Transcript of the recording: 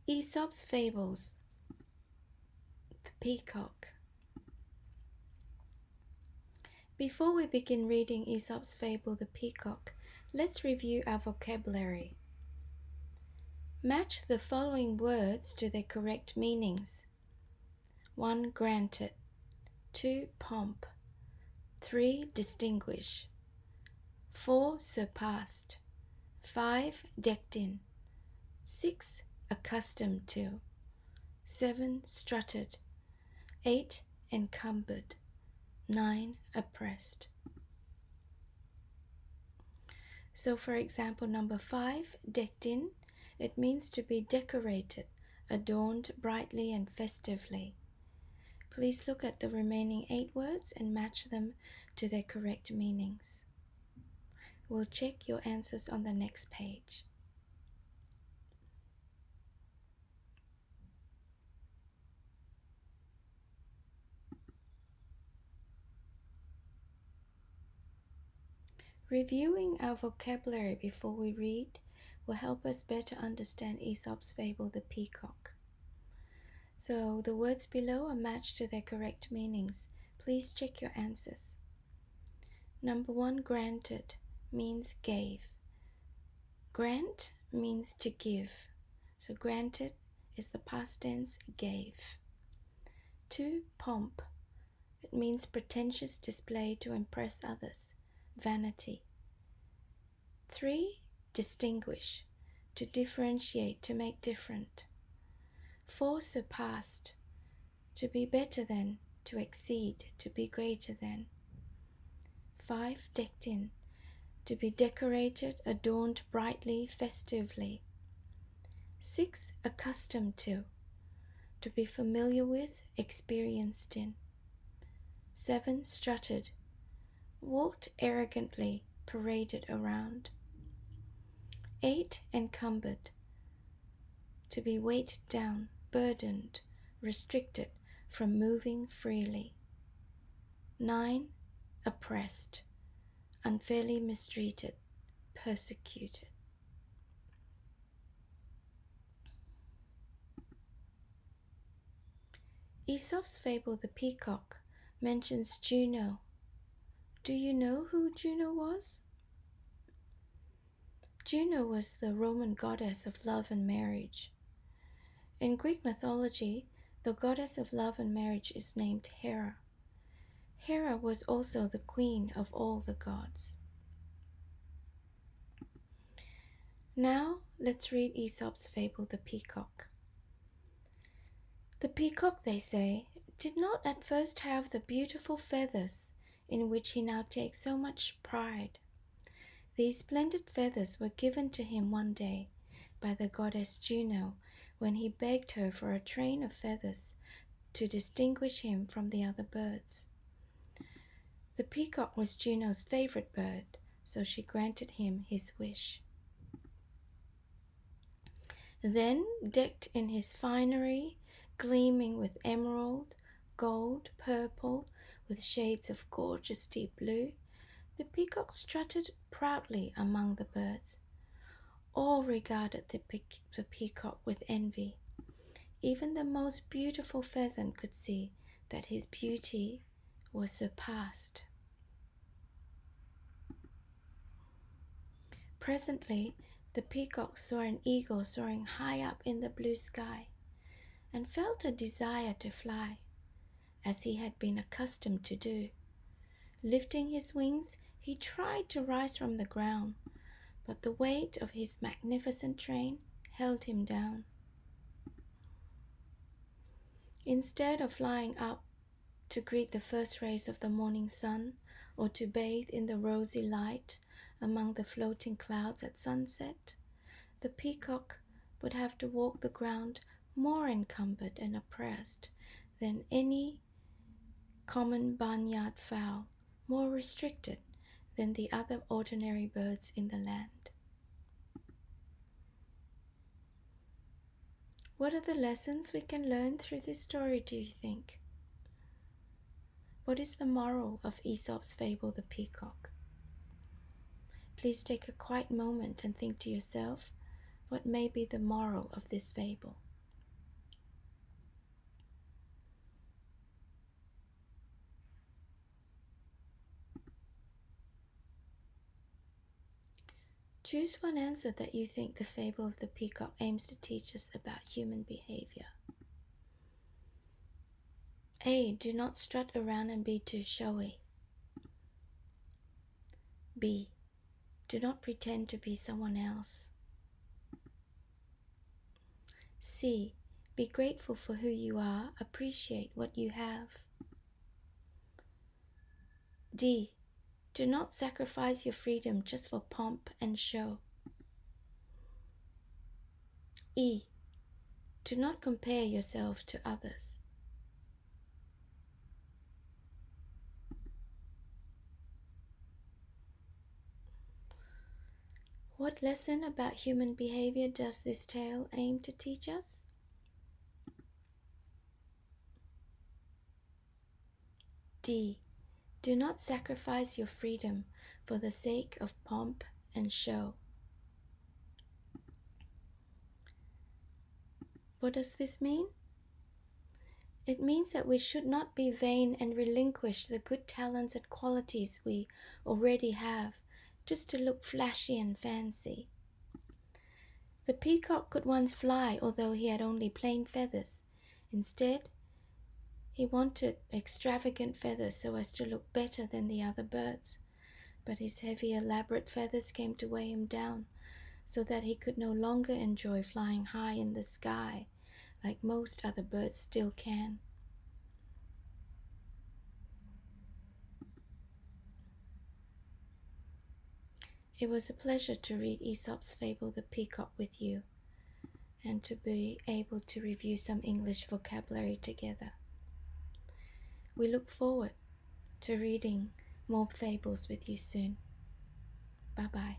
Aesop's Fables, The Peacock. Before we begin reading Aesop's fable, The Peacock, let's review our vocabulary. Match the following words to their correct meanings. 1. Granted. 2. Pomp. 3. Distinguish. 4. Surpassed. 5. Decked in. 6. Accustomed to. 7. Strutted. 8. Encumbered. 9. Oppressed. So for example, number 5, decked in, it means to be decorated, adorned brightly and festively. Please look at the remaining 8 words and match them to their correct meanings. We'll check your answers on the next page. Reviewing our vocabulary before we read will help us better understand Aesop's fable, The Peacock. So the words below are matched to their correct meanings. Please check your answers. Number 1, granted, means gave. Grant means to give. So granted is the past tense, gave. 2, pomp. It means pretentious display to impress others. Vanity. 3. Distinguish, to differentiate, to make different. 4. Surpassed, to be better than, to exceed, to be greater than. 5. Decked in, to be decorated, adorned brightly, festively. 6. Accustomed to be familiar with, experienced in. 7. Strutted, walked arrogantly, paraded around. 8. Encumbered, to be weighed down, burdened, restricted from moving freely. 9. Oppressed, unfairly mistreated, persecuted. Aesop's fable, The Peacock, mentions Juno. Do you know who Juno was? Juno was the Roman goddess of love and marriage. In Greek mythology, the goddess of love and marriage is named Hera. Hera was also the queen of all the gods. Now, let's read Aesop's fable, The Peacock. The peacock, they say, did not at first have the beautiful feathers in which he now takes so much pride. These splendid feathers were given to him one day by the goddess Juno when he begged her for a train of feathers to distinguish him from the other birds. The peacock was Juno's favorite bird, so she granted him his wish. Then, decked in his finery, gleaming with emerald, gold, purple, with shades of gorgeous deep blue, the peacock strutted proudly among the birds. All regarded the peacock with envy. Even the most beautiful pheasant could see that his beauty was surpassed. Presently, the peacock saw an eagle soaring high up in the blue sky, and felt a desire to fly, as he had been accustomed to do. Lifting his wings, he tried to rise from the ground, but the weight of his magnificent train held him down. Instead of flying up to greet the first rays of the morning sun, or to bathe in the rosy light among the floating clouds at sunset, the peacock would have to walk the ground more encumbered and oppressed than any common barnyard fowl, more restricted than the other ordinary birds in the land. What are the lessons we can learn through this story, do you think? What is the moral of Aesop's fable, The Peacock? Please take a quiet moment and think to yourself, what may be the moral of this fable? Choose one answer that you think the fable of the peacock aims to teach us about human behavior. A. Do not strut around and be too showy. B. Do not pretend to be someone else. C. Be grateful for who you are, appreciate what you have. D. Do not sacrifice your freedom just for pomp and show. E. Do not compare yourself to others. What lesson about human behavior does this tale aim to teach us? D. Do not sacrifice your freedom for the sake of pomp and show. What does this mean? It means that we should not be vain and relinquish the good talents and qualities we already have just to look flashy and fancy. The peacock could once fly, although he had only plain feathers. Instead, he wanted extravagant feathers so as to look better than the other birds. But his heavy, elaborate feathers came to weigh him down, so that he could no longer enjoy flying high in the sky, like most other birds still can. It was a pleasure to read Aesop's fable, The Peacock, with you, and to be able to review some English vocabulary together. We look forward to reading more fables with you soon. Bye-bye.